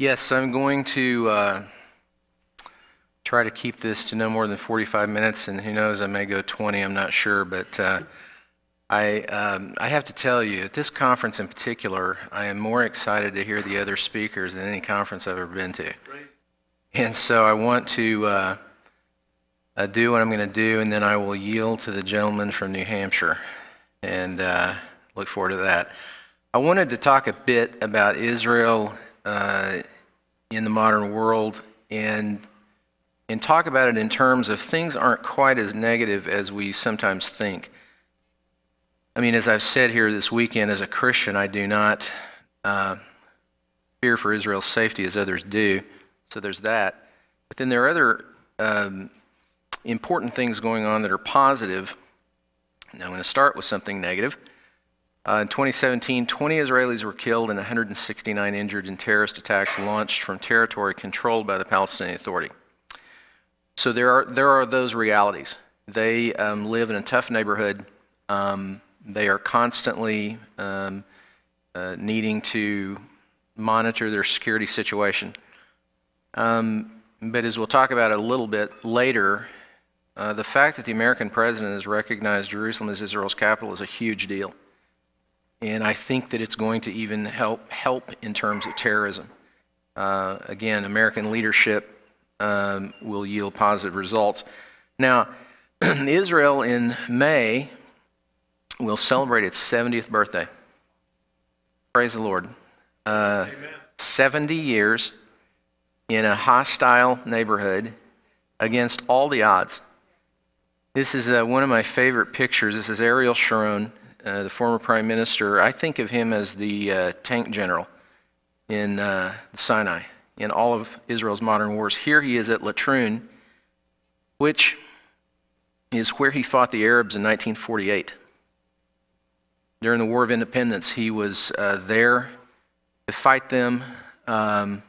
Yes, I'm going to try to keep this to no more than 45 minutes, and who knows, I may go 20, I'm not sure, but I have to tell you, at this conference in particular, I am more excited to hear the other speakers than any conference I've ever been to. Great. And so I want to do what I'm going to do, and then I will yield to the gentleman from New Hampshire, and look forward to that. I wanted to talk a bit about Israel in the modern world and talk about it in terms of things aren't quite as negative as we sometimes think. I mean, as I've said here this weekend, as a Christian, I do not fear for Israel's safety as others do, so there's that. But then there are other important things going on that are positive. Now I'm going to start with something negative. In 2017, 20 Israelis were killed and 169 injured in terrorist attacks launched from territory controlled by the Palestinian Authority. So there are those realities. They live in a tough neighborhood. They are constantly needing to monitor their security situation. But as we'll talk about it a little bit later, the fact that the American president has recognized Jerusalem as Israel's capital is a huge deal. And I think that it's going to even help in terms of terrorism. Again, American leadership will yield positive results. Now, Israel in May will celebrate its 70th birthday. Praise the Lord. 70 years in a hostile neighborhood against all the odds. This is one of my favorite pictures. This is Ariel Sharon, the former prime minister. I think of him as the tank general in Sinai, in all of Israel's modern wars. Here he is at Latrun, which is where he fought the Arabs in 1948. During the War of Independence, he was there to fight them. And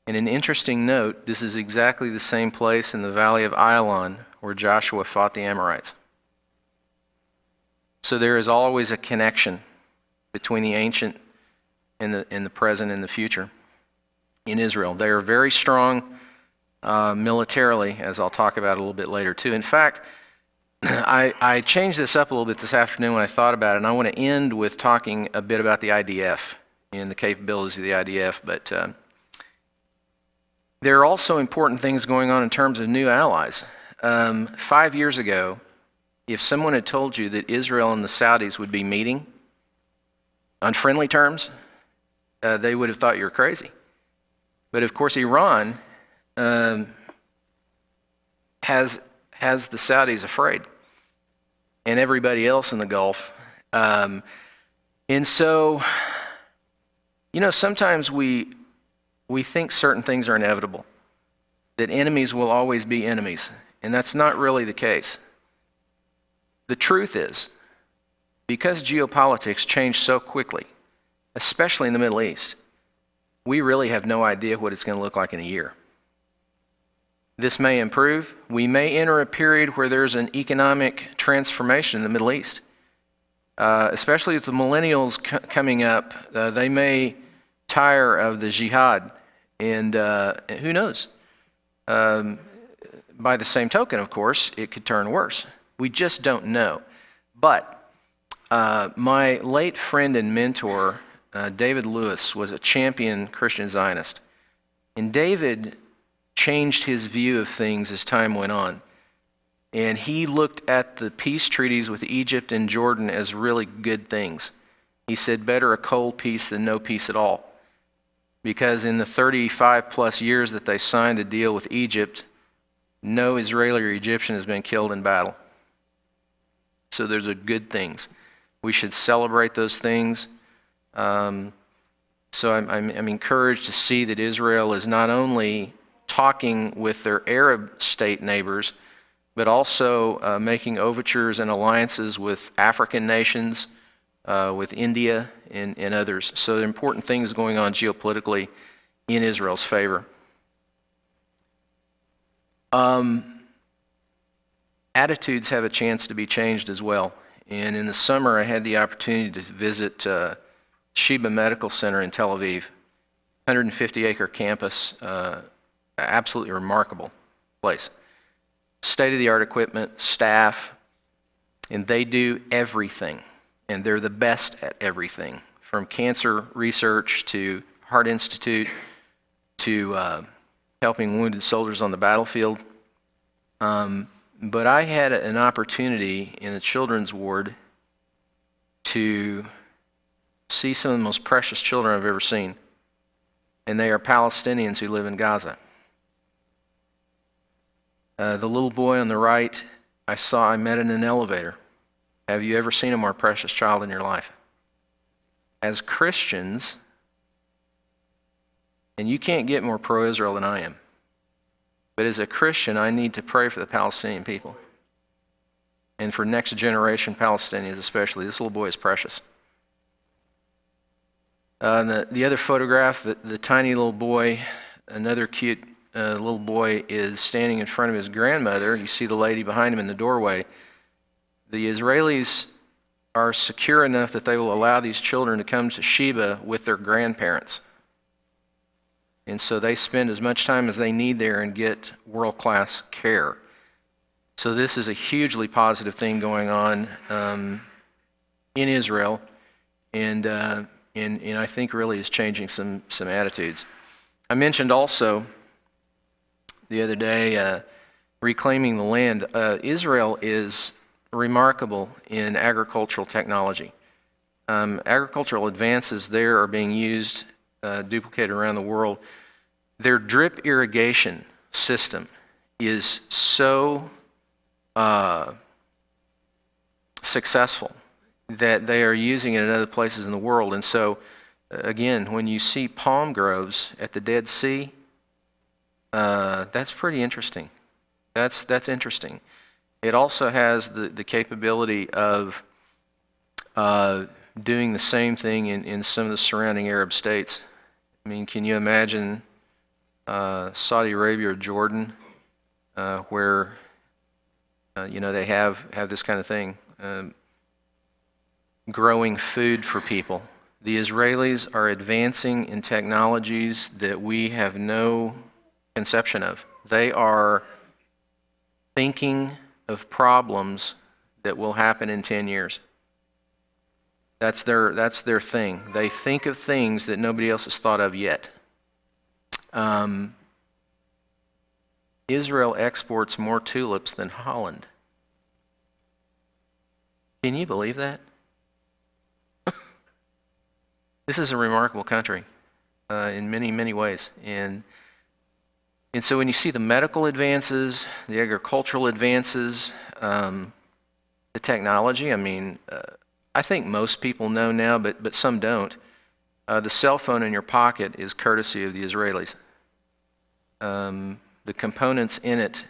an interesting note, this is exactly the same place in the Valley of Ayalon where Joshua fought the Amorites. So there is always a connection between the ancient and the present and the future in Israel. They are very strong militarily, as I'll talk about a little bit later too. In fact, I changed this up a little bit this afternoon when I thought about it, and I want to end with talking a bit about the IDF and the capabilities of the IDF. But there are also important things going on in terms of new allies. 5 years ago, if someone had told you that Israel and the Saudis would be meeting on friendly terms, they would have thought you were crazy. But of course, Iran has the Saudis afraid, and everybody else in the Gulf. And so, sometimes we think certain things are inevitable, that enemies will always be enemies, and that's not really the case. The truth is, because geopolitics change so quickly, especially in the Middle East, we really have no idea what it's going to look like in a year. This may improve. We may enter a period where there's an economic transformation in the Middle East. Especially with the millennials coming up, they may tire of the jihad, and who knows? By the same token, of course, it could turn worse. We just don't know. But my late friend and mentor, David Lewis, was a champion Christian Zionist. And David changed his view of things as time went on. And he looked at the peace treaties with Egypt and Jordan as really good things. He said, better a cold peace than no peace at all. Because in the 35 plus years that they signed a deal with Egypt, no Israeli or Egyptian has been killed in battle. So those are good things. We should celebrate those things. So I'm encouraged to see that Israel is not only talking with their Arab state neighbors, but also making overtures and alliances with African nations, with India and others. So there are important things going on geopolitically in Israel's favor. Attitudes have a chance to be changed as well. And in the summer, I had the opportunity to visit Sheba Medical Center in Tel Aviv. 150-acre campus, absolutely remarkable place. State-of-the-art equipment, staff, and they do everything. And they're the best at everything, from cancer research to Heart Institute to helping wounded soldiers on the battlefield. But I had an opportunity in the children's ward to see some of the most precious children I've ever seen. And they are Palestinians who live in Gaza. The little boy on the right, I met in an elevator. Have you ever seen a more precious child in your life? As Christians, and you can't get more pro-Israel than I am, but as a Christian, I need to pray for the Palestinian people. And for next generation Palestinians especially. This little boy is precious. The other photograph, the tiny little boy, another cute little boy is standing in front of his grandmother. You see the lady behind him in the doorway. The Israelis are secure enough that they will allow these children to come to Sheba with their grandparents. And so they spend as much time as they need there and get world-class care. So this is a hugely positive thing going on in Israel, and I think really is changing some attitudes. I mentioned also the other day reclaiming the land. Israel is remarkable in agricultural technology. Agricultural advances there are being used, duplicated around the world. Their drip irrigation system is so successful that they are using it in other places in the world. And so, again, when you see palm groves at the Dead Sea, that's pretty interesting. That's interesting. It also has the capability of doing the same thing in some of the surrounding Arab states. I mean, can you imagine Saudi Arabia or Jordan, where they have this kind of thing, growing food for people. The Israelis are advancing in technologies that we have no conception of. They are thinking of problems that will happen in 10 years. That's their thing. They think of things that nobody else has thought of yet. Israel exports more tulips than Holland. Can you believe that? This is a remarkable country in many, many ways. And so when you see the medical advances, the agricultural advances, the technology, I mean, I think most people know now, but some don't. The cell phone in your pocket is courtesy of the Israelis. The components in it,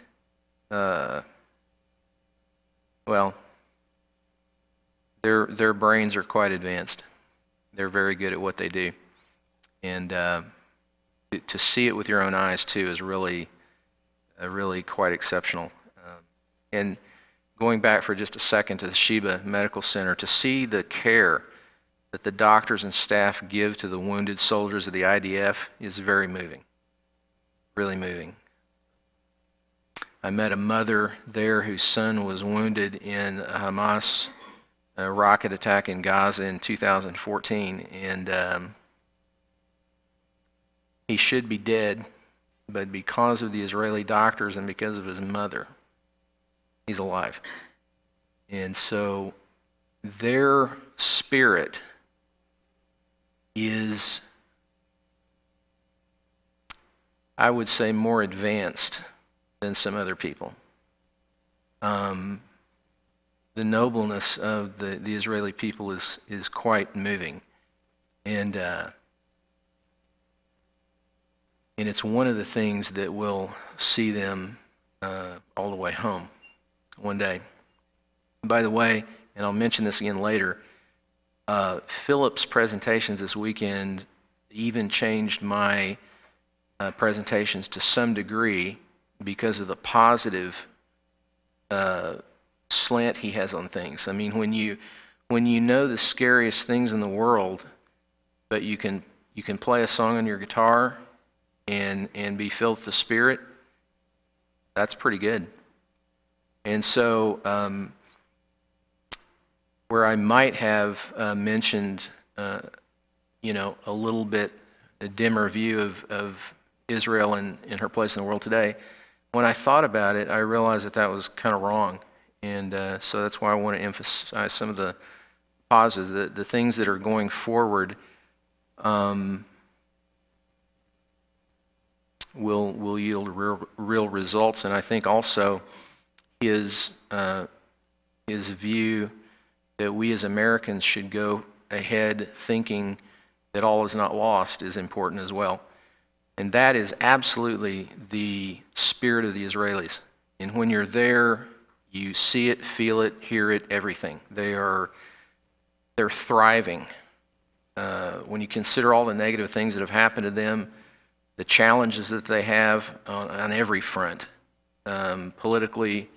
well, their brains are quite advanced. They're very good at what they do. And to see it with your own eyes, too, is really quite exceptional. And going back for just a second to the Sheba Medical Center, to see the care that the doctors and staff give to the wounded soldiers of the IDF is very moving, really moving. I met a mother there whose son was wounded in a Hamas rocket attack in Gaza in 2014, and he should be dead, but because of the Israeli doctors and because of his mother, he's alive. And so their spirit is, I would say, more advanced than some other people. The nobleness of the Israeli people is quite moving, and it's one of the things that will see them all the way home one day. By the way, and I'll mention this again later, Philip's presentations this weekend even changed my presentations to some degree because of the positive slant he has on things. I mean, when you know the scariest things in the world, but you can you can play a song on your guitar and be filled with the Spirit, that's pretty good. And so where I might have mentioned, you know, a little bit a dimmer view of Israel and her place in the world today, when I thought about it, I realized that that was kind of wrong. And so that's why I want to emphasize some of the positives, the things that are going forward will yield real results. And I think also his view that we as Americans should go ahead thinking that all is not lost is important as well. And that is absolutely the spirit of the Israelis. And when you're there, you see it, feel it, hear it, everything. They're thriving. When you consider all the negative things that have happened to them, the challenges that they have on every front, politically,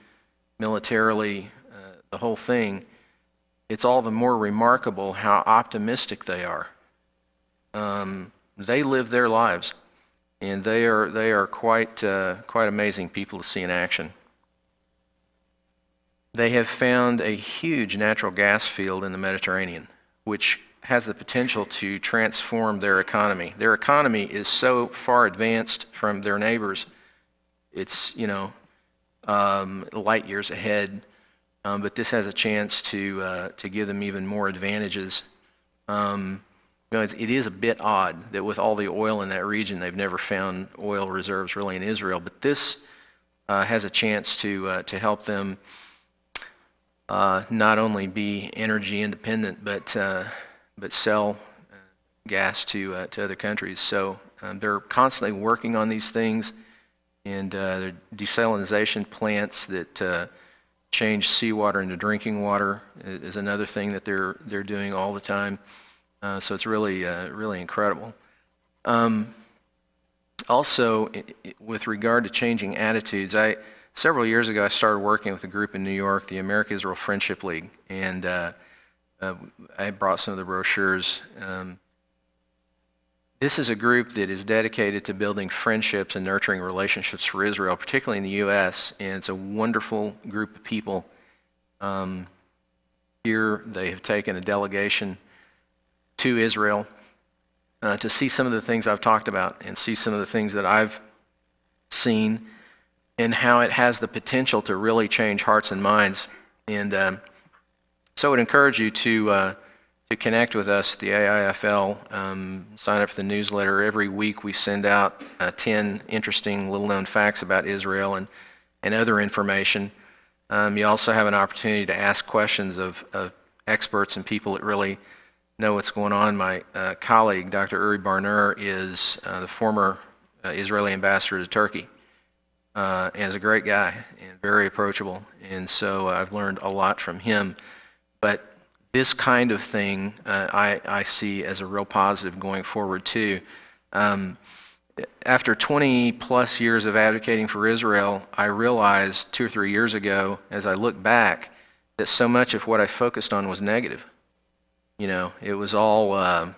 militarily, the whole thing, it's all the more remarkable how optimistic they are. They live their lives, and they are quite amazing people to see in action. They have found a huge natural gas field in the Mediterranean, which has the potential to transform their economy. Their economy is so far advanced from their neighbors. It's, you know, light years ahead, but this has a chance to give them even more advantages. You know, it is a bit odd that with all the oil in that region, they've never found oil reserves really in Israel, but this has a chance to help them not only be energy independent, but sell gas to other countries. So they're constantly working on these things, and their desalination plants that change seawater into drinking water is another thing that they're doing all the time. So it's really incredible. Also, with regard to changing attitudes, several years ago I started working with a group in New York, the America-Israel Friendship League, and I brought some of the brochures. This is a group that is dedicated to building friendships and nurturing relationships for Israel, particularly in the U.S., and it's a wonderful group of people. Here they have taken a delegation to Israel to see some of the things I've talked about and see some of the things that I've seen and how it has the potential to really change hearts and minds. And so I would encourage you to connect with us at the AIFL, sign up for the newsletter. Every week we send out 10 interesting little-known facts about Israel and other information. You also have an opportunity to ask questions of experts and people that really know what's going on. My colleague, Dr. Uri Barner, is the former Israeli ambassador to Turkey, and is a great guy and very approachable. And so I've learned a lot from him. But this kind of thing I see as a real positive going forward too. After 20 plus years of advocating for Israel, I realized 2 or 3 years ago, as I look back, that so much of what I focused on was negative. You know, it was all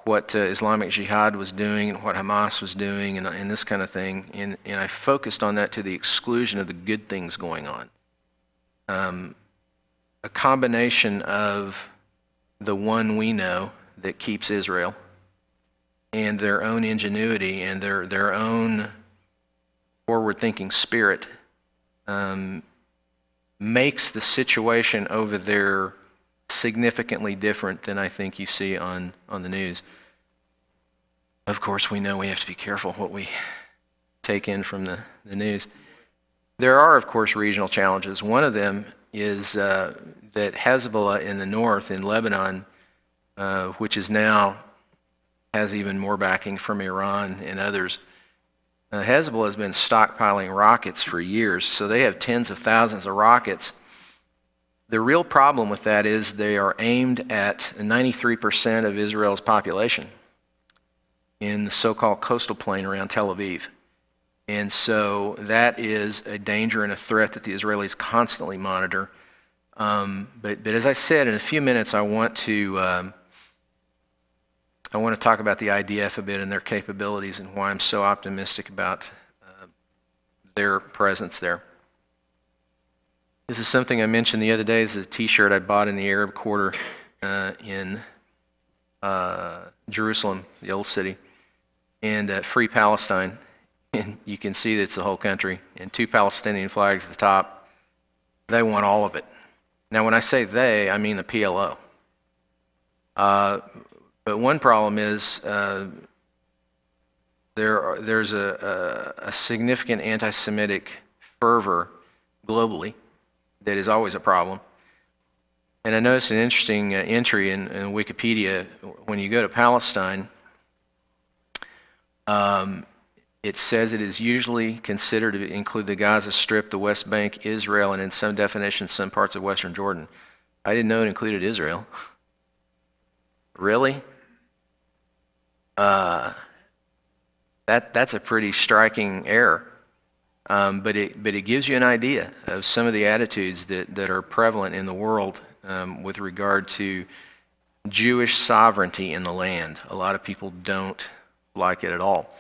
what Islamic Jihad was doing and what Hamas was doing and this kind of thing. And I focused on that to the exclusion of the good things going on. A combination of the one we know that keeps Israel and their own ingenuity and their own forward-thinking spirit makes the situation over there significantly different than I think you see on the news. Of course, we know we have to be careful what we take in from the news. There are, of course, regional challenges. One of them is that Hezbollah in the north, in Lebanon, which is now has even more backing from Iran and others, Hezbollah has been stockpiling rockets for years, so they have tens of thousands of rockets. The real problem with that is they are aimed at 93% of Israel's population in the so-called coastal plain around Tel Aviv. And so that is a danger and a threat that the Israelis constantly monitor. But as I said, in a few minutes I want to I want to talk about the IDF a bit and their capabilities and why I'm so optimistic about their presence there. This is something I mentioned the other day. This is a T-shirt I bought in the Arab Quarter in Jerusalem, the old city, and Free Palestine. And you can see that it's the whole country, and 2 Palestinian flags at the top. They want all of it. Now, when I say they, I mean the PLO. But one problem is there's a significant anti-Semitic fervor globally that is always a problem. And I noticed an interesting entry in Wikipedia. When you go to Palestine, it says it is usually considered to include the Gaza Strip, the West Bank, Israel, and in some definitions, some parts of Western Jordan. I didn't know it included Israel. Really? That's a pretty striking error. But it gives you an idea of some of the attitudes that are prevalent in the world with regard to Jewish sovereignty in the land. A lot of people don't like it at all.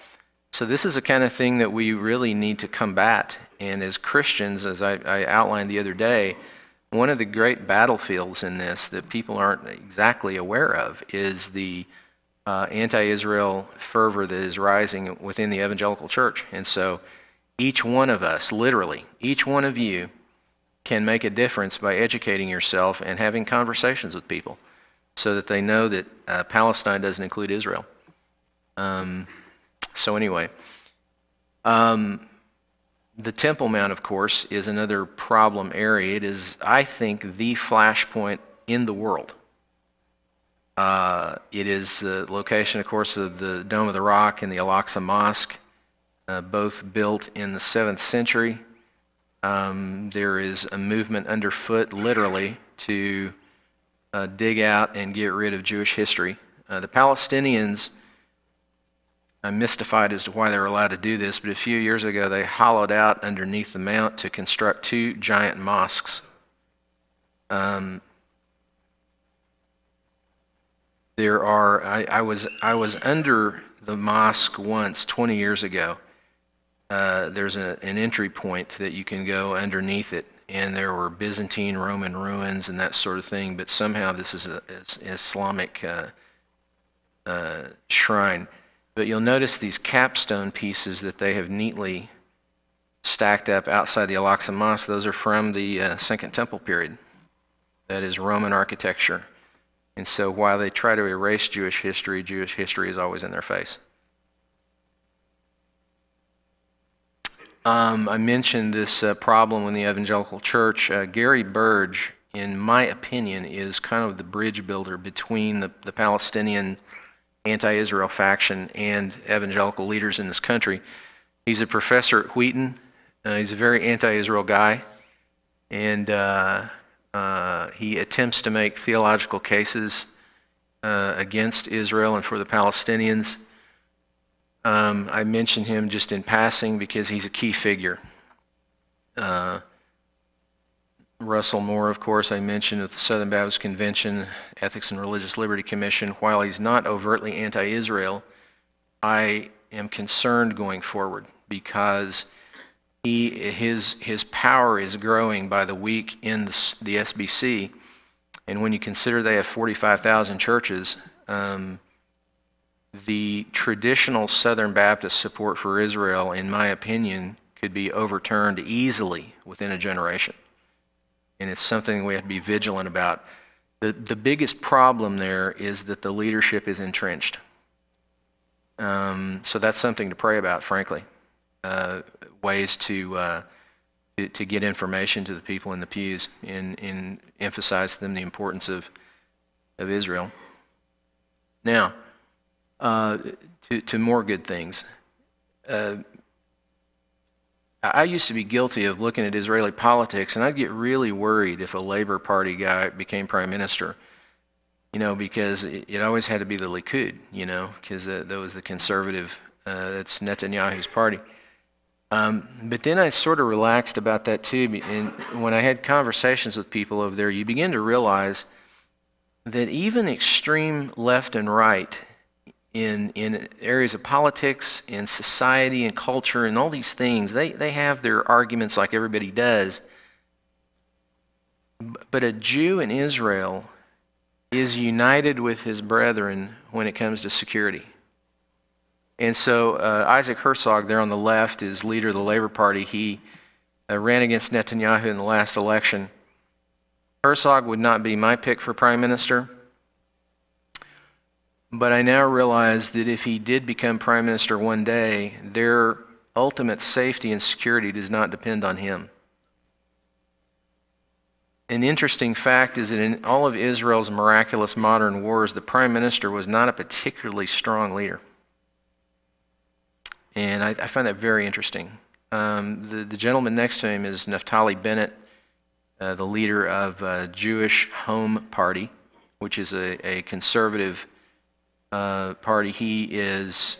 So this is the kind of thing that we really need to combat. And as Christians, as I outlined the other day, one of the great battlefields in this that people aren't exactly aware of is the anti-Israel fervor that is rising within the evangelical church. And so each one of us, literally, each one of you can make a difference by educating yourself and having conversations with people so that they know that Palestine doesn't include Israel. So anyway, the Temple Mount, of course, is another problem area. It is, I think, the flashpoint in the world. It is the location, of course, of the Dome of the Rock and the Al-Aqsa Mosque, both built in the 7th century. There is a movement underfoot, literally, to dig out and get rid of Jewish history. The Palestinians, I'm mystified as to why they were allowed to do this, but a few years ago they hollowed out underneath the mount to construct 2 giant mosques. I was under the mosque once 20 years ago. There's an entry point that you can go underneath it, and there were Byzantine, Roman ruins and that sort of thing, but somehow this is an Islamic shrine. But you'll notice these capstone pieces that they have neatly stacked up outside the Al-Aqsa Mosque. Those are from the Second Temple period. That is Roman architecture. And so while they try to erase Jewish history is always in their face. I mentioned this problem in the evangelical church. Gary Burge, in my opinion, is kind of the bridge builder between the Palestinian anti-Israel faction and evangelical leaders in this country. He's a professor at Wheaton. He's a very anti-Israel guy, and he attempts to make theological cases against Israel and for the Palestinians. I mention him just in passing because he's a key figure. Russell Moore, of course, I mentioned at the Southern Baptist Convention, Ethics and Religious Liberty Commission. While he's not overtly anti-Israel, I am concerned going forward because his power is growing by the week in the SBC. And when you consider they have 45,000 churches, the traditional Southern Baptist support for Israel, in my opinion, could be overturned easily within a generation. And it's something we have to be vigilant about. The biggest problem there is that the leadership is entrenched. So that's something to pray about, frankly. Ways to get information to the people in the pews and emphasize to them the importance of Israel. Now, to more good things. I used to be guilty of looking at Israeli politics, and I'd get really worried if a Labor Party guy became prime minister, because it always had to be the Likud, because that was the conservative, that's Netanyahu's party. But then I sort of relaxed about that too, and when I had conversations with people over there, you begin to realize that even extreme left and right in areas of politics and society and culture and all these things. They have their arguments like everybody does. But a Jew in Israel is united with his brethren when it comes to security. And so Isaac Herzog there on the left is leader of the Labor Party. He ran against Netanyahu in the last election. Herzog would not be my pick for prime minister, but I now realize that if he did become prime minister one day, their ultimate safety and security does not depend on him. An interesting fact is that in all of Israel's miraculous modern wars, the prime minister was not a particularly strong leader. And I find that very interesting. The gentleman next to him is Naftali Bennett, the leader of Jewish Home Party, which is a conservative party. He is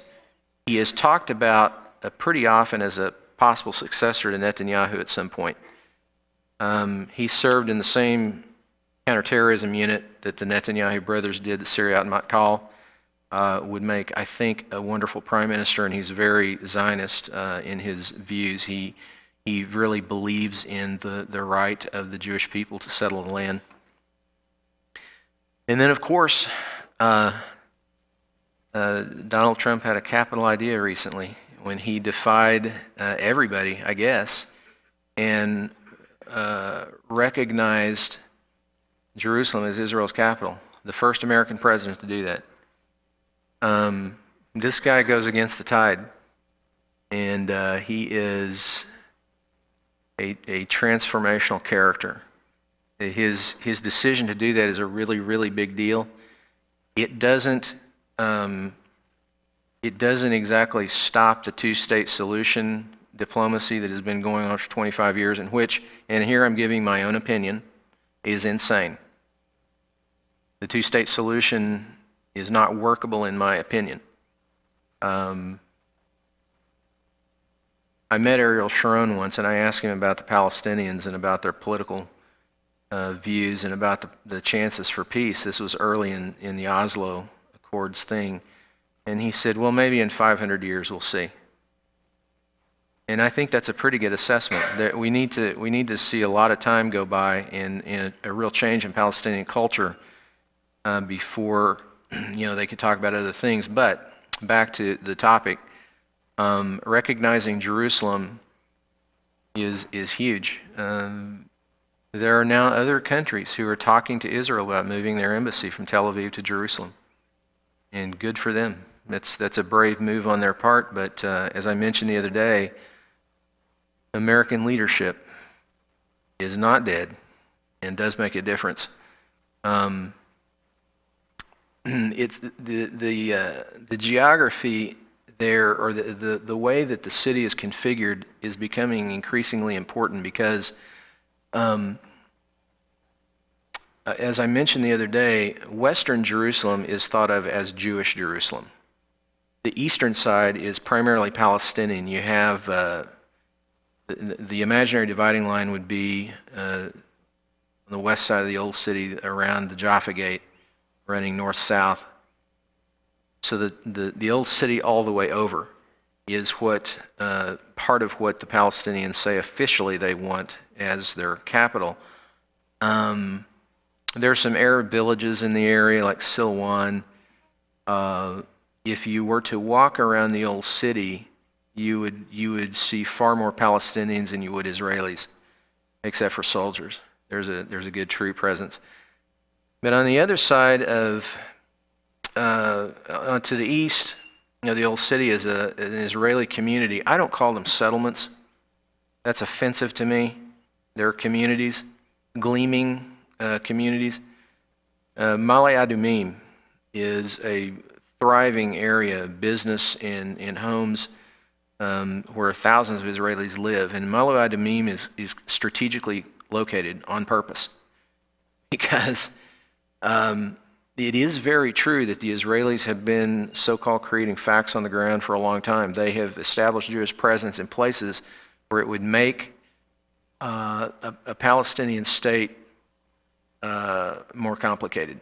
talked about pretty often as a possible successor to Netanyahu at some point. He served in the same counterterrorism unit that the Netanyahu brothers did, the Syriat Matkal. Would make, I think, a wonderful prime minister, and he's very Zionist in his views. He really believes in the right of the Jewish people to settle the land. And then, of course, Donald Trump had a capital idea recently when he defied everybody, I guess, and recognized Jerusalem as Israel's capital, the first American president to do that. This guy goes against the tide, and he is a transformational character. His decision to do that is a really, really big deal. It doesn't exactly stop the two-state solution diplomacy that has been going on for 25 years, in which, and here I'm giving my own opinion, is insane. The two-state solution is not workable in my opinion. I met Ariel Sharon once, and I asked him about the Palestinians and about their political views and about the chances for peace. This was early in the Oslo Accords thing. And he said, well, maybe in 500 years we'll see. And I think that's a pretty good assessment. That we need to see a lot of time go by in a real change in Palestinian culture before they could talk about other things. But back to the topic, recognizing Jerusalem is huge. There are now other countries who are talking to Israel about moving their embassy from Tel Aviv to Jerusalem, and good for them. That's a brave move on their part, but as I mentioned the other day, American leadership is not dead and does make a difference. It's the geography there, or the way that the city is configured, is becoming increasingly important because, as I mentioned the other day, Western Jerusalem is thought of as Jewish Jerusalem. The eastern side is primarily Palestinian. You have the imaginary dividing line would be on the west side of the old city around the Jaffa Gate, running north-south. So the old city all the way over is what part of what the Palestinians say officially they want as their capital. There are some Arab villages in the area like Silwan. If you were to walk around the old city, you would see far more Palestinians than you would Israelis, except for soldiers. There's a good troop presence. But on the other side of to the east, the old city is an Israeli community. I don't call them settlements. That's offensive to me. They're communities, gleaming communities. Ma'ale Adumim is a thriving area of business and homes where thousands of Israelis live. And Ma'ale Adumim is strategically located on purpose because it is very true that the Israelis have been so-called creating facts on the ground for a long time. They have established Jewish presence in places where it would make a Palestinian state more complicated.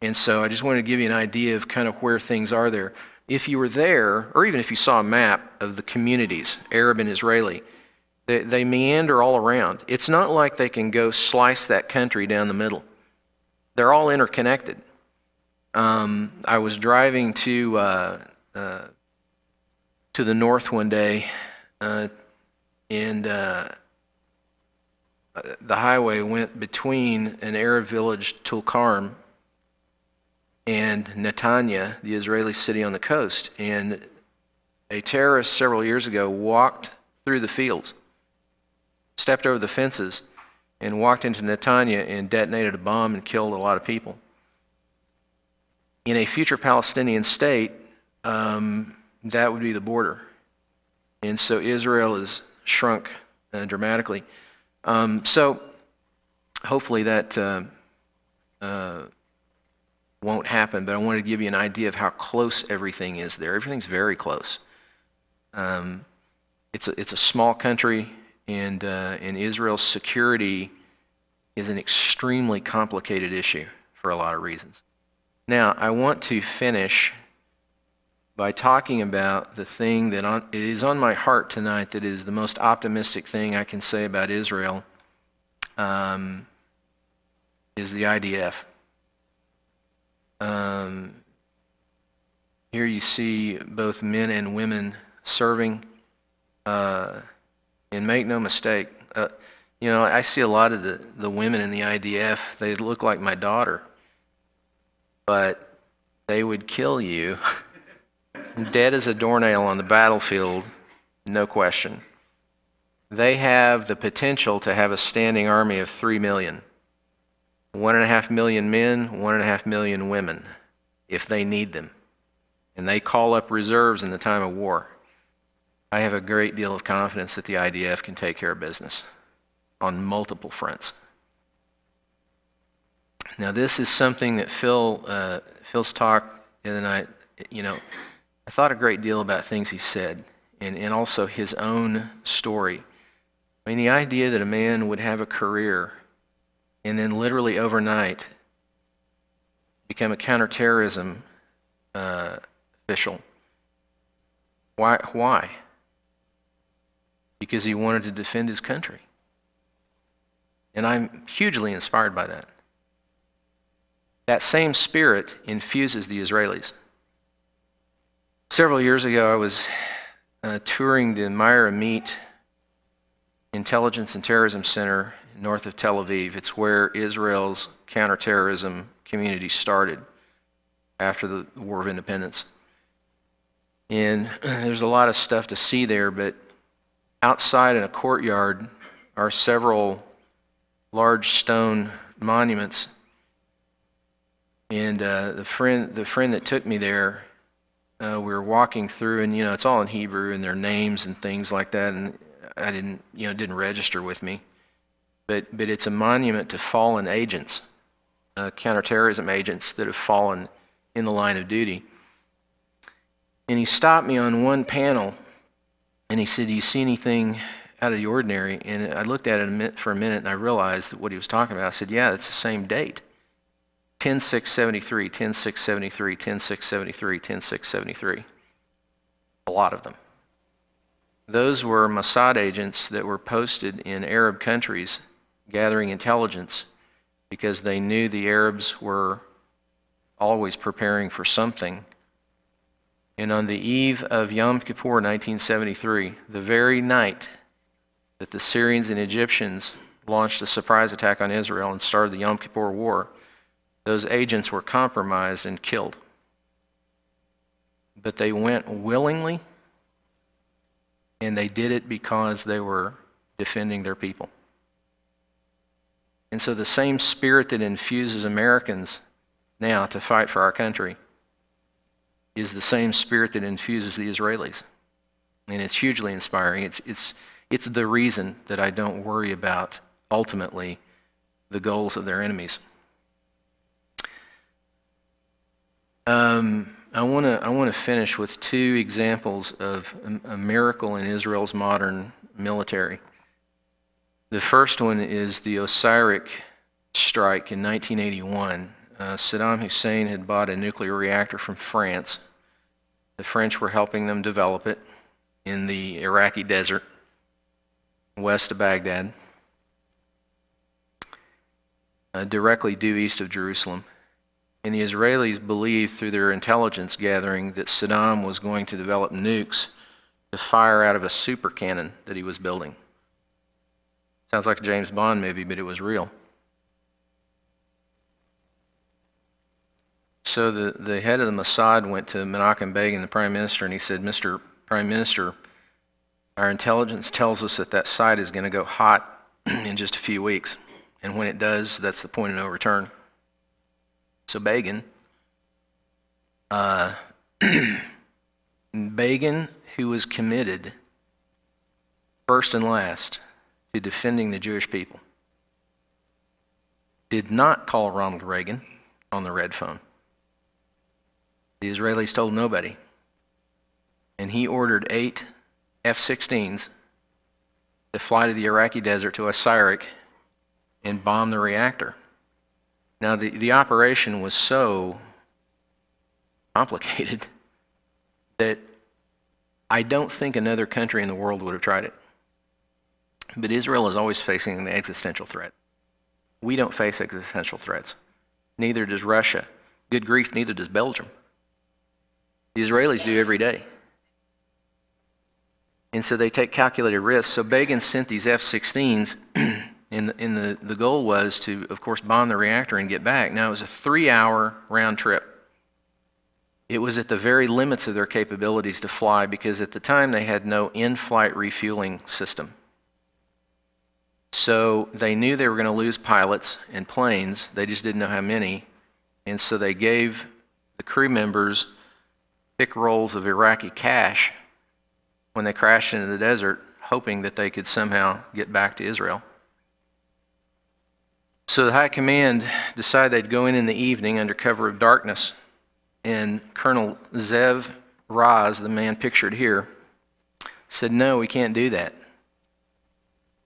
And so I just wanted to give you an idea of kind of where things are there. If you were there, or even if you saw a map of the communities, Arab and Israeli, they meander all around. It's not like they can go slice that country down the middle. They're all interconnected. I was driving to the north one day, and the highway went between an Arab village, Tulkarm, and Netanya, the Israeli city on the coast. And a terrorist several years ago walked through the fields, stepped over the fences, and walked into Netanya and detonated a bomb and killed a lot of people. In a future Palestinian state, that would be the border. And so Israel has shrunk dramatically. So hopefully that won't happen, but I wanted to give you an idea of how close everything is there. Everything's very close. It's a small country, and Israel's security is an extremely complicated issue for a lot of reasons. Now, I want to finish by talking about the thing that it is on my heart tonight that is the most optimistic thing I can say about Israel, is the IDF. Here you see both men and women serving, and make no mistake, you know, I see a lot of the women in the IDF, they look like my daughter, but they would kill you dead as a doornail on the battlefield, no question. They have the potential to have a standing army of 3 million. 1.5 million men, 1.5 million women, if they need them. And they call up reserves in the time of war. I have a great deal of confidence that the IDF can take care of business on multiple fronts. Now, this is something that Phil's talk the other night, you know, I thought a great deal about things he said, and also his own story. I mean, the idea that a man would have a career and then literally overnight become a counterterrorism official. Why? Because he wanted to defend his country. And I'm hugely inspired by that. That same spirit infuses the Israelis. Several years ago, I was touring the Meir Amit Intelligence and Terrorism Center north of Tel Aviv. It's where Israel's counterterrorism community started after the War of Independence. And there's a lot of stuff to see there, but outside in a courtyard are several large stone monuments. And the friend that took me there, we were walking through, and you know, it's all in Hebrew and their names and things like that, and I didn't register with me. But it's a monument to fallen agents, counterterrorism agents that have fallen in the line of duty. And he stopped me on one panel, and he said, "Do you see anything out of the ordinary?" And I looked at it for a minute, and I realized what he was talking about. I said, "Yeah, it's the same date. 10/6/73, 10/6/73, 10/6/73, 10/6/73. A lot of them. Those were Mossad agents that were posted in Arab countries gathering intelligence because they knew the Arabs were always preparing for something. And on the eve of Yom Kippur 1973, the very night that the Syrians and Egyptians launched a surprise attack on Israel and started the Yom Kippur War, those agents were compromised and killed. But they went willingly, and they did it because they were defending their people. And so the same spirit that infuses Americans now to fight for our country is the same spirit that infuses the Israelis. And it's hugely inspiring. It's the reason that I don't worry about, ultimately, the goals of their enemies. I want to finish with two examples of a miracle in Israel's modern military. The first one is the Osirak strike in 1981. Saddam Hussein had bought a nuclear reactor from France. The French were helping them develop it in the Iraqi desert, west of Baghdad, directly due east of Jerusalem. And the Israelis believed through their intelligence gathering that Saddam was going to develop nukes to fire out of a super cannon that he was building. Sounds like a James Bond movie, but it was real. So the head of the Mossad went to Menachem Begin, the prime minister, and he said, "Mr. Prime Minister, our intelligence tells us that that site is going to go hot in just a few weeks. And when it does, that's the point of no return." So Begin, Begin, who was committed first and last to defending the Jewish people, did not call Ronald Reagan on the red phone. The Israelis told nobody. And he ordered 8 F-16s to fly to the Iraqi desert to Osirak and bomb the reactor. Now, the operation was so complicated that I don't think another country in the world would have tried it. But Israel is always facing an existential threat. We don't face existential threats. Neither does Russia. Good grief, neither does Belgium. The Israelis do every day. And so they take calculated risks. So Begin sent these F-16s, and the goal was to, of course, bomb the reactor and get back. Now, it was a 3-hour round trip. It was at the very limits of their capabilities to fly because at the time they had no in-flight refueling system. So they knew they were going to lose pilots and planes. They just didn't know how many. And so they gave the crew members thick rolls of Iraqi cash when they crashed into the desert, hoping that they could somehow get back to Israel. So the High Command decided they'd go in the evening under cover of darkness, and Colonel Zev Raz, the man pictured here, said, "No, we can't do that,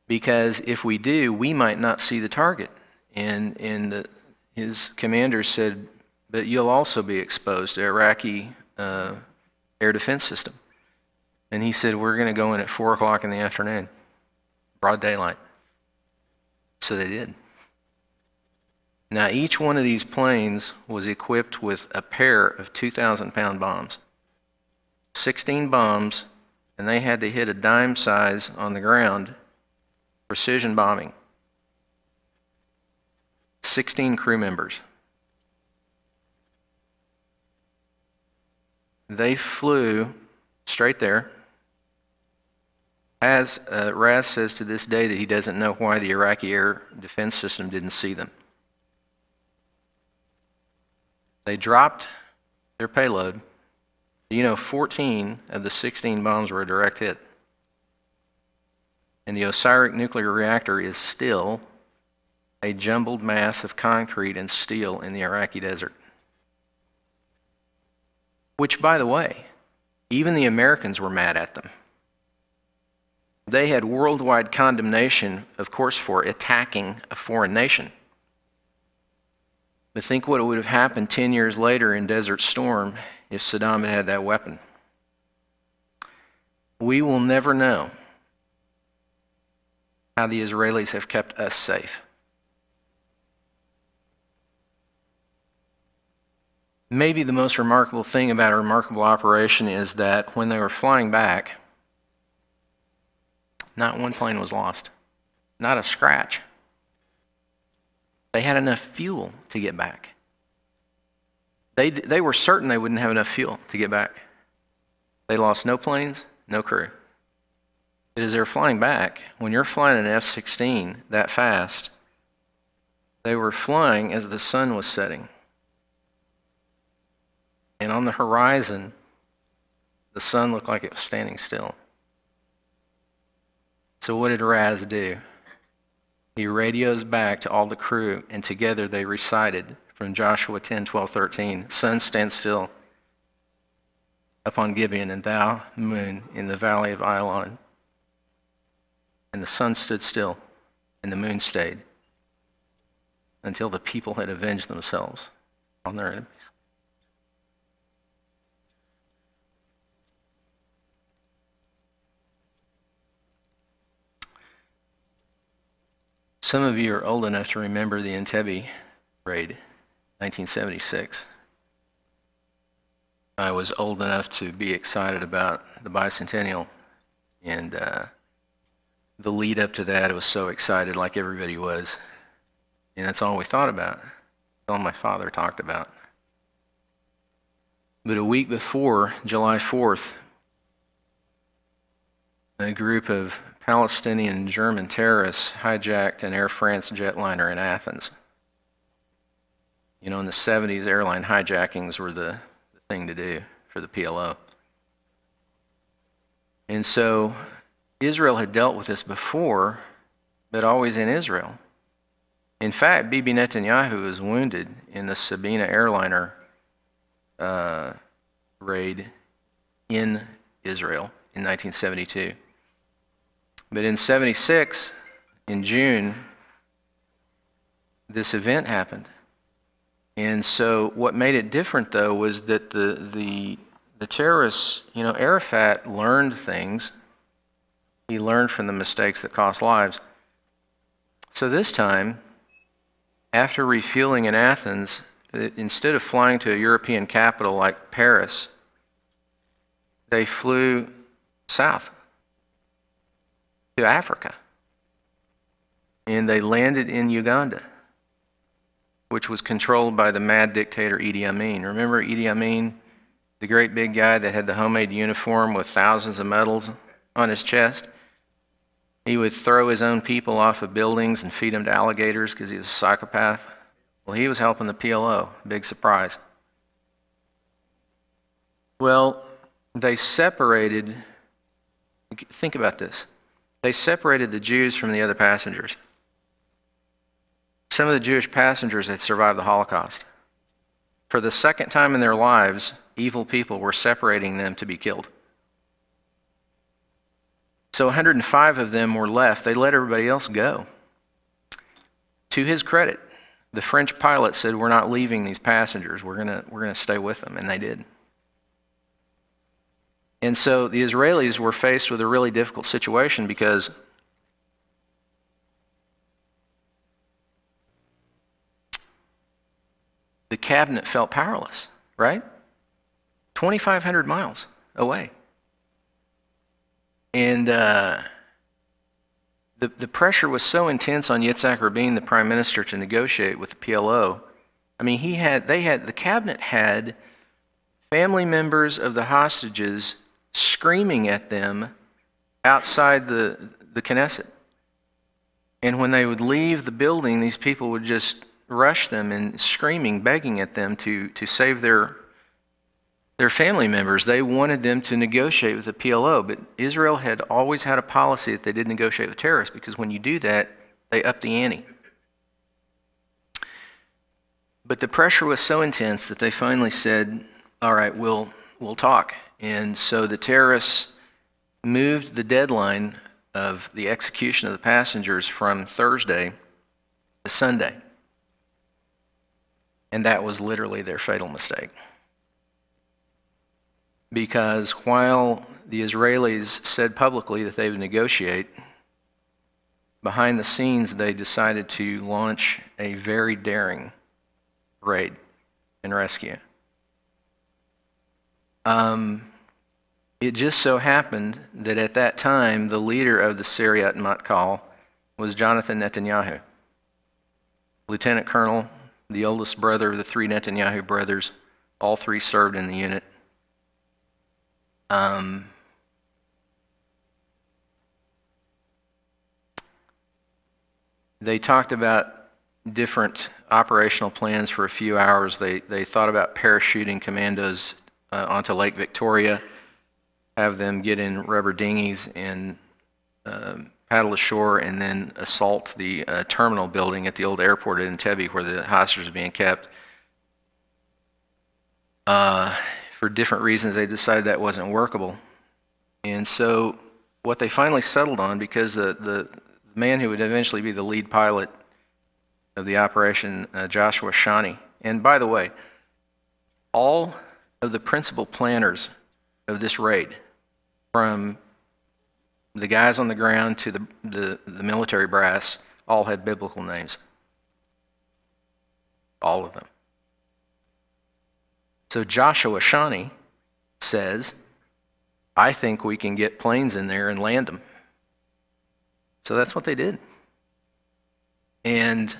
because if we do, we might not see the target." And his commander said, "But you'll also be exposed to Iraqi air defense system." And he said, "We're going to go in at 4 o'clock in the afternoon, broad daylight." So they did. Now, each one of these planes was equipped with a pair of 2,000-pound bombs. 16 bombs, and they had to hit a dime size on the ground, precision bombing. 16 crew members. They flew straight there. As Raz says to this day that he doesn't know why the Iraqi air defense system didn't see them. They dropped their payload. 14 of the 16 bombs were a direct hit. And the Osirak nuclear reactor is still a jumbled mass of concrete and steel in the Iraqi desert. Which, by the way, even the Americans were mad at them. They had worldwide condemnation, of course, for attacking a foreign nation. But think what would have happened 10 years later in Desert Storm if Saddam had that weapon. We will never know how the Israelis have kept us safe. Maybe the most remarkable thing about a remarkable operation is that when they were flying back, not one plane was lost, not a scratch. They had enough fuel to get back. They were certain they wouldn't have enough fuel to get back. They lost no planes, no crew. But as they were flying back, when you're flying an F-16 that fast, they were flying as the sun was setting. And on the horizon, the sun looked like it was standing still. So what did Raz do? He radios back to all the crew, and together they recited from Joshua 10:12-13, "Sun, stand still upon Gibeon, and thou, moon, in the valley of Ailon." And the sun stood still, and the moon stayed, until the people had avenged themselves on their enemies. Some of you are old enough to remember the Entebbe raid, 1976. I was old enough to be excited about the bicentennial, and the lead up to that, I was so excited, like everybody was. And that's all we thought about. That's all my father talked about. But a week before, July 4th, a group of Palestinian German terrorists hijacked an Air France jetliner in Athens. You know, in the 70s, airline hijackings were the thing to do for the PLO. And so Israel had dealt with this before, but always in Israel. In fact, Bibi Netanyahu was wounded in the Sabena airliner raid in Israel in 1972. But in 76, in June, this event happened. And so what made it different, though, was that the terrorists, you know, Arafat learned things. He learned from the mistakes that cost lives. So this time, after refueling in Athens, instead of flying to a European capital like Paris, they flew south to Africa. And they landed in Uganda, which was controlled by the mad dictator Idi Amin. Remember Idi Amin, the great big guy that had the homemade uniform with thousands of medals on his chest? He would throw his own people off of buildings and feed them to alligators because he was a psychopath. Well, he was helping the PLO. Big surprise. Well, they separated, think about this. They separated the Jews from the other passengers. Some of the Jewish passengers had survived the Holocaust. For the second time in their lives, evil people were separating them to be killed. So 105 of them were left. They let everybody else go. To his credit, the French pilot said, "We're not leaving these passengers. We're gonna stay with them," and they did. And so the Israelis were faced with a really difficult situation because the cabinet felt powerless, right? 2,500 miles away. And the pressure was so intense on Yitzhak Rabin, the prime minister, to negotiate with the PLO. I mean, the cabinet had family members of the hostages screaming at them outside the Knesset. And when they would leave the building, these people would just rush them and screaming, begging at them to save their family members. They wanted them to negotiate with the PLO, but Israel had always had a policy that they didn't negotiate with terrorists, because when you do that, they up the ante. But the pressure was so intense that they finally said, "All right, we'll talk." And so the terrorists moved the deadline of the execution of the passengers from Thursday to Sunday. And that was literally their fatal mistake. Because while the Israelis said publicly that they would negotiate, behind the scenes they decided to launch a very daring raid and rescue. It just so happened that at that time, the leader of the Syriat Matkal was Jonathan Netanyahu, lieutenant colonel, the oldest brother of the three Netanyahu brothers. All three served in the unit. They talked about different operational plans for a few hours. They thought about parachuting commandos onto Lake Victoria, have them get in rubber dinghies and paddle ashore, and then assault the terminal building at the old airport at Entebbe where the hostages are being kept. For different reasons, they decided that wasn't workable. And so what they finally settled on, because the man who would eventually be the lead pilot of the operation, Joshua Shani, and by the way, all of the principal planners of this raid, from the guys on the ground to the military brass, all had biblical names. All of them. So Joshua Shawnee says, I think we can get planes in there and land them. So that's what they did. And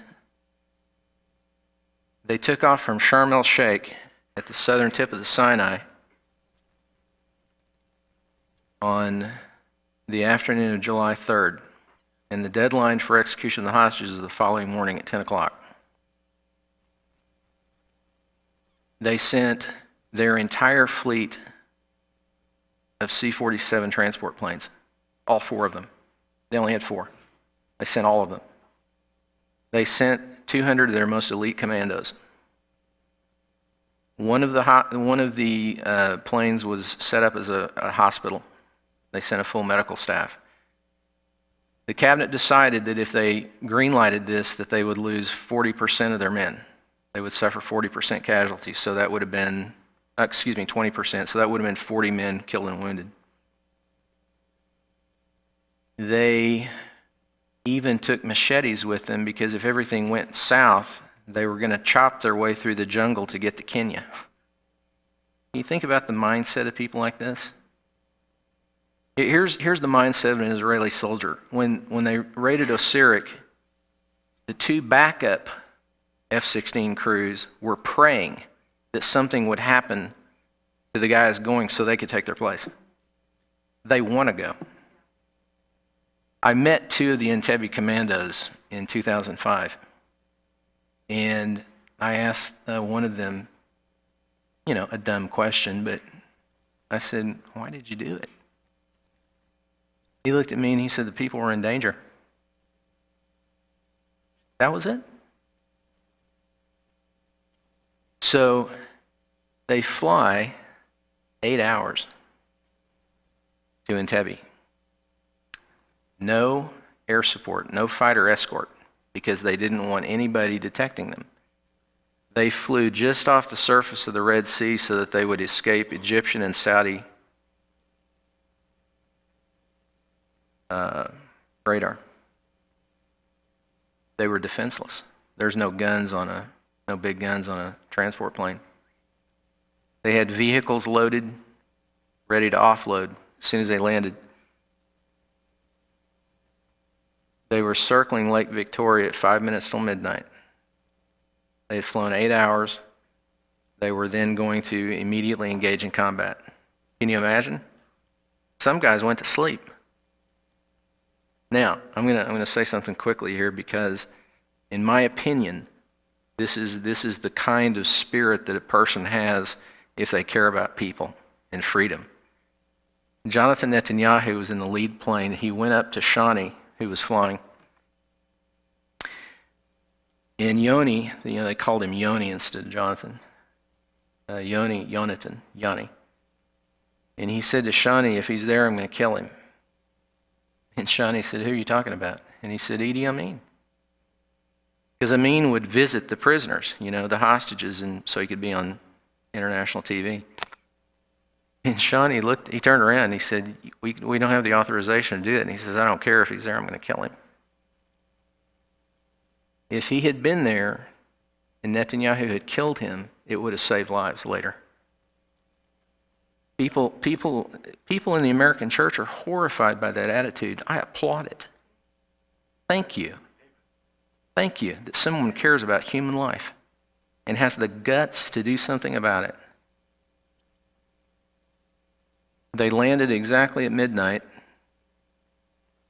they took off from Sharm el-Sheikh at the southern tip of the Sinai on the afternoon of July 3rd. And the deadline for execution of the hostages is the following morning at 10 o'clock. They sent their entire fleet of C-47 transport planes, all 4 of them. They only had 4. They sent all of them. They sent 200 of their most elite commandos. One of the planes was set up as a hospital. They sent a full medical staff. The cabinet decided that if they greenlighted this, that they would lose 40% of their men. They would suffer 40% casualties, so that would have been, 20%, so that would have been 40 men killed and wounded. They even took machetes with them because if everything went south, they were going to chop their way through the jungle to get to Kenya. Can you think about the mindset of people like this? Here's the mindset of an Israeli soldier. When they raided Osirik, the 2 backup F-16 crews were praying that something would happen to the guys going so they could take their place. They want to go. I met 2 of the Entebbe commandos in 2005, and I asked one of them, a dumb question, but I said, why did you do it? He looked at me and he said, the people were in danger. That was it. So they fly 8 hours to Entebbe. No air support, no fighter escort, because they didn't want anybody detecting them. They flew just off the surface of the Red Sea so that they would escape Egyptian and Saudi radar. They were defenseless. There's no big guns on a transport plane. They had vehicles loaded, ready to offload as soon as they landed. They were circling Lake Victoria at 5 minutes till midnight. They had flown 8 hours. They were then going to immediately engage in combat. Can you imagine? Some guys went to sleep. Now, I'm going to say something quickly here because, in my opinion, this is the kind of spirit that a person has if they care about people and freedom. Jonathan Netanyahu was in the lead plane. He went up to Shawnee, who was flying. And Yoni, they called him Yoni instead of Jonathan. Yonatan. And he said to Shawnee, if he's there, I'm going to kill him. And Shawnee said, who are you talking about? And he said, Idi Amin. Because Amin would visit the prisoners, the hostages, and so he could be on international TV. And Shawnee he turned around and he said, we don't have the authorization to do it. And he says, I don't care if he's there, I'm going to kill him. If he had been there and Netanyahu had killed him, it would have saved lives later. People in the American church are horrified by that attitude. I applaud it. Thank you. Thank you that someone cares about human life and has the guts to do something about it. They landed exactly at midnight.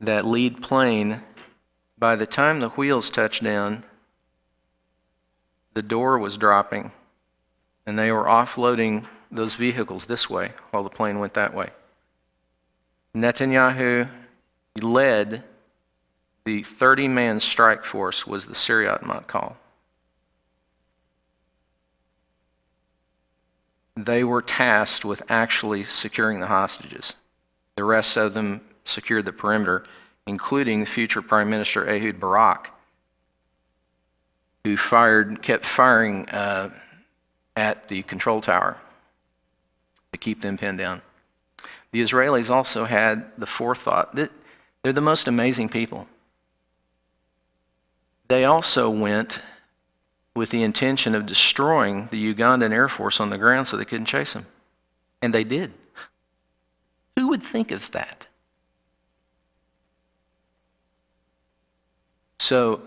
That lead plane, by the time the wheels touched down, the door was dropping, and they were offloading those vehicles this way while the plane went that way. Netanyahu led the 30-man strike force, was the Siriyat Matkal. They were tasked with actually securing the hostages. The rest of them secured the perimeter, including the future Prime Minister Ehud Barak, who kept firing at the control tower to keep them pinned down. The Israelis also had the forethought that they're the most amazing people. They also went with the intention of destroying the Ugandan Air Force on the ground so they couldn't chase them. And they did. Who would think of that? So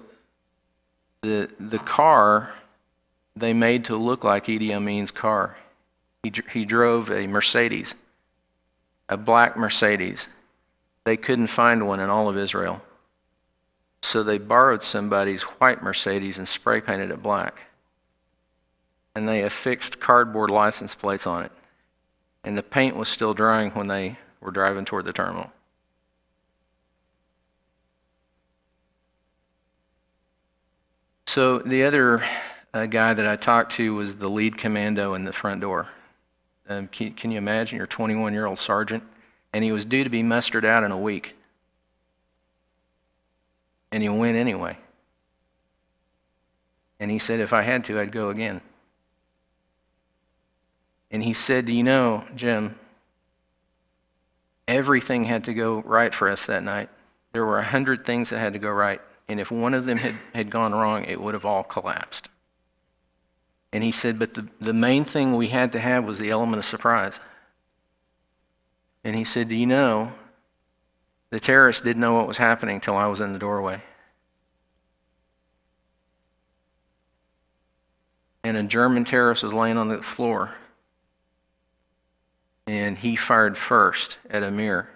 the car they made to look like Idi Amin's car. He drove a Mercedes, a black Mercedes. They couldn't find one in all of Israel. So they borrowed somebody's white Mercedes and spray painted it black. And they affixed cardboard license plates on it. And the paint was still drying when they were driving toward the terminal. So the other guy that I talked to was the lead commando in the front door. Can you imagine? You're a 21-year-old sergeant, and he was due to be mustered out in a week. And he went anyway. And he said, if I had to, I'd go again. And he said, do you know, Jim, everything had to go right for us that night. There were 100 things that had to go right. And if one of them had gone wrong, it would have all collapsed. And he said, but the main thing we had to have was the element of surprise. And he said, do you know, the terrorists didn't know what was happening until I was in the doorway. And a German terrorist was laying on the floor. And he fired first at Amir.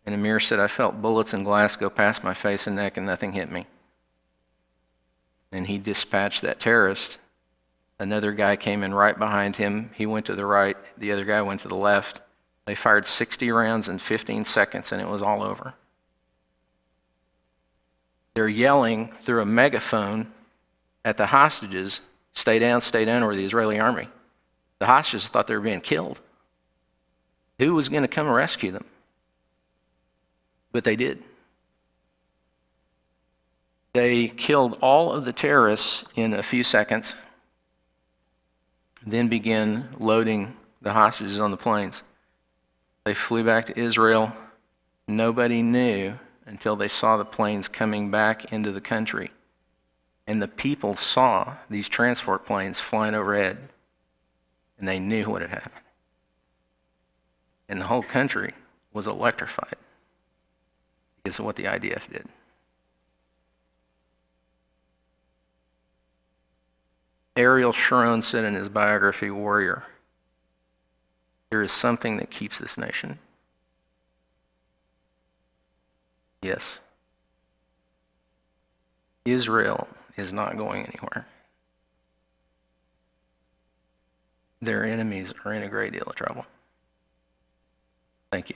And Amir said, I felt bullets and glass go past my face and neck and nothing hit me. And he dispatched that terrorist. Another guy came in right behind him. He went to the right. The other guy went to the left. They fired 60 rounds in 15 seconds, and it was all over. They're yelling through a megaphone at the hostages, stay down, or the Israeli army. The hostages thought they were being killed. Who was going to come rescue them? But they did. They killed all of the terrorists in a few seconds, then began loading the hostages on the planes. They flew back to Israel. Nobody knew until they saw the planes coming back into the country. And the people saw these transport planes flying overhead, and they knew what had happened. And the whole country was electrified because of what the IDF did. Ariel Sharon said in his biography, Warrior, there is something that keeps this nation. Yes. Israel is not going anywhere. Their enemies are in a great deal of trouble. Thank you.